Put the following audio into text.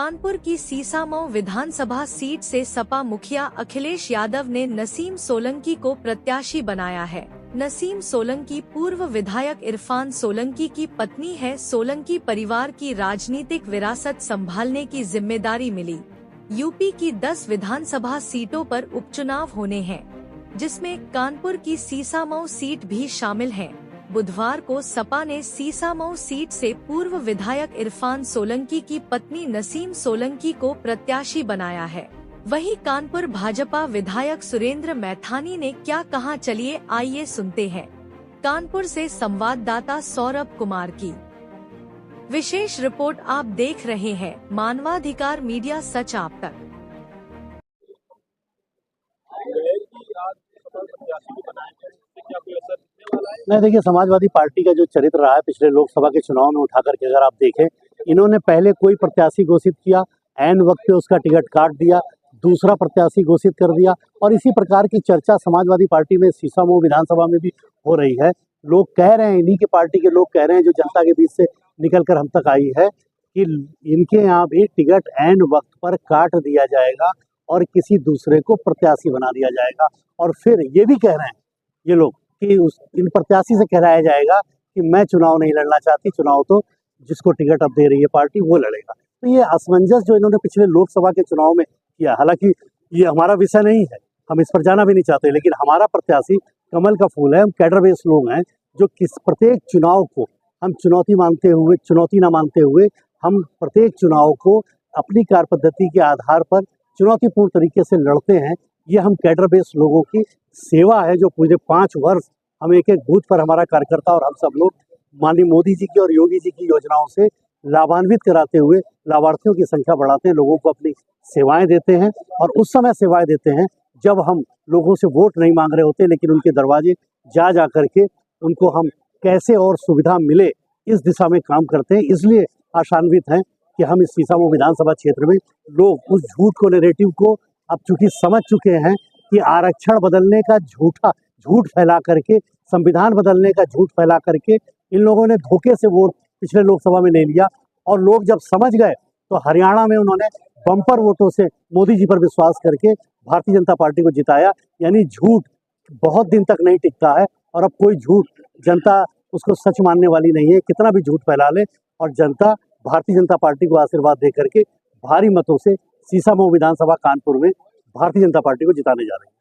कानपुर की सीसामऊ विधानसभा सीट से सपा मुखिया अखिलेश यादव ने नसीम सोलंकी को प्रत्याशी बनाया है। नसीम सोलंकी पूर्व विधायक इरफान सोलंकी की पत्नी है। सोलंकी परिवार की राजनीतिक विरासत संभालने की जिम्मेदारी मिली। यूपी की 10 विधानसभा सीटों पर उपचुनाव होने हैं, जिसमें कानपुर की सीसामऊ सीट भी शामिल है। बुधवार को सपा ने सीसामऊ सीट से पूर्व विधायक इरफान सोलंकी की पत्नी नसीम सोलंकी को प्रत्याशी बनाया है। वहीं कानपुर भाजपा विधायक सुरेंद्र मैथानी ने क्या कहा, चलिए आइए सुनते हैं। कानपुर से संवाददाता सौरभ कुमार की विशेष रिपोर्ट। आप देख रहे हैं मानवाधिकार मीडिया, सच आप तक। नहीं, देखिए, समाजवादी पार्टी का जो चरित्र रहा है पिछले लोकसभा के चुनाव में उठा करके अगर आप देखें, इन्होंने पहले कोई प्रत्याशी घोषित किया, ऐन वक्त पे उसका टिकट काट दिया, दूसरा प्रत्याशी घोषित कर दिया, और इसी प्रकार की चर्चा समाजवादी पार्टी में सीसामऊ विधानसभा में भी हो रही है। लोग कह रहे हैं, इन्हीं के पार्टी के लोग कह रहे हैं, जो जनता के बीच से निकल कर हम तक आई है, कि इनके यहाँ भी टिकट ऐन वक्त पर काट दिया जाएगा और किसी दूसरे को प्रत्याशी बना दिया जाएगा। और फिर ये भी कह रहे हैं ये लोग कि इन प्रत्याशी से कहलाया जाएगा कि मैं चुनाव नहीं लड़ना चाहती, चुनाव तो जिसको टिकट अब दे रही है पार्टी वो लड़ेगा। तो ये असमंजस जो इन्होंने पिछले लोकसभा के चुनाव में किया, हालांकि ये हमारा विषय नहीं है, हम इस पर जाना भी नहीं चाहते, लेकिन हमारा प्रत्याशी कमल का फूल है। हम कैडर बेस्ड लोग हैं, जो प्रत्येक चुनाव को हम चुनौती ना मानते हुए हम प्रत्येक चुनाव को अपनी कार्य पद्धति के आधार पर चुनौतीपूर्ण तरीके से लड़ते हैं। ये हम कैडर बेस्ड लोगों की सेवा है, जो पूरे 5 वर्ष हम एक बूथ पर हमारा कार्यकर्ता और हम सब लोग माननीय मोदी जी की और योगी जी की योजनाओं से लाभान्वित कराते हुए लाभार्थियों की संख्या बढ़ाते हैं, लोगों को अपनी सेवाएं देते हैं। और उस समय सेवाएं देते हैं जब हम लोगों से वोट नहीं मांग रहे होते, लेकिन उनके दरवाजे जा करके उनको हम कैसे और सुविधा मिले इस दिशा में काम करते हैं। इसलिए आशान्वित हैं कि हम इस सीसामऊ विधानसभा क्षेत्र में लोग उस झूठ को, नैरेटिव को अब चूंकि समझ चुके हैं कि आरक्षण बदलने का झूठ फैला करके, संविधान बदलने का झूठ फैला करके इन लोगों ने धोखे से वोट पिछले लोकसभा में ले लिया। और लोग जब समझ गए तो हरियाणा में उन्होंने बम्पर वोटों से मोदी जी पर विश्वास करके भारतीय जनता पार्टी को जिताया। यानी झूठ बहुत दिन तक नहीं टिकता है, और अब कोई झूठ जनता उसको सच मानने वाली नहीं है। कितना भी झूठ फैला ले, और जनता भारतीय जनता पार्टी को आशीर्वाद दे करके भारी मतों से सीसामऊ विधानसभा कानपुर में भारतीय जनता पार्टी को जिताने जा रही है।